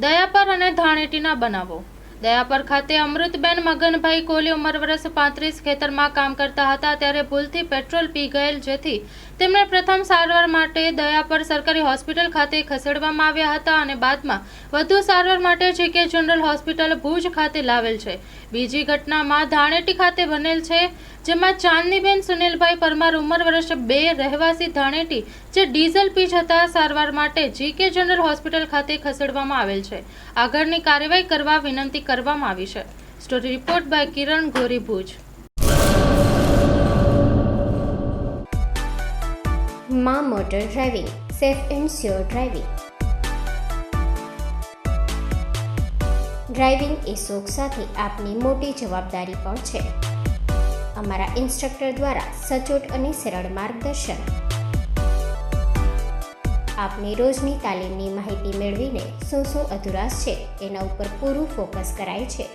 દયાપર અને ધાણેટીના બનાવો. દયાપર ખાતે અમૃતબેન મગનભાઈ કોહલી ઉંમર વર્ષ 35 ખેતરમાં કામ કરતા હતા ત્યારે ભૂલથી પેટ્રોલ પી ગયેલ, જેથી તેમને પ્રથમ સારવાર માટે દયાપર સરકારી હોસ્પિટલ ખાતે ખસેડવામાં આવ્યા હતા અને બાદમાં વધુ સારવાર માટે જીકે જનરલ હોસ્પિટલ ભુજ ખાતે લાવેલ છે. બીજી ઘટનામાં ધાણેટી ખાતે બનેલ છે, જેમાં ચાંદનીબેન સુનિલભાઈ પરમાર ઉંમર વર્ષ 2 રહેવાસી ધાણેટી, જે ડીઝલ પી જતા સારવાર માટે જીકે જનરલ હોસ્પિટલ ખાતે ખસેડવામાં આવેલ છે. આગળની કાર્યવાહી કરવા વિનંતી કરવામાં આવી છે. સ્ટોરી રિપોર્ટ બાય કિરણ ગોરી, ભુજ. માં motor driving, safe and sure driving. Driving એ શોખ સાથે આપની મોટી જવાબદારી પણ છે. અમારા ઇન્સ્ટ્રક્ટર દ્વારા સચોટ અને સરળ માર્ગદર્શન. આપની રોજની તાલીમની માહિતી મેળવીને શું અધુરાશ છે એના ઉપર પૂરું ફોકસ કરાય છે.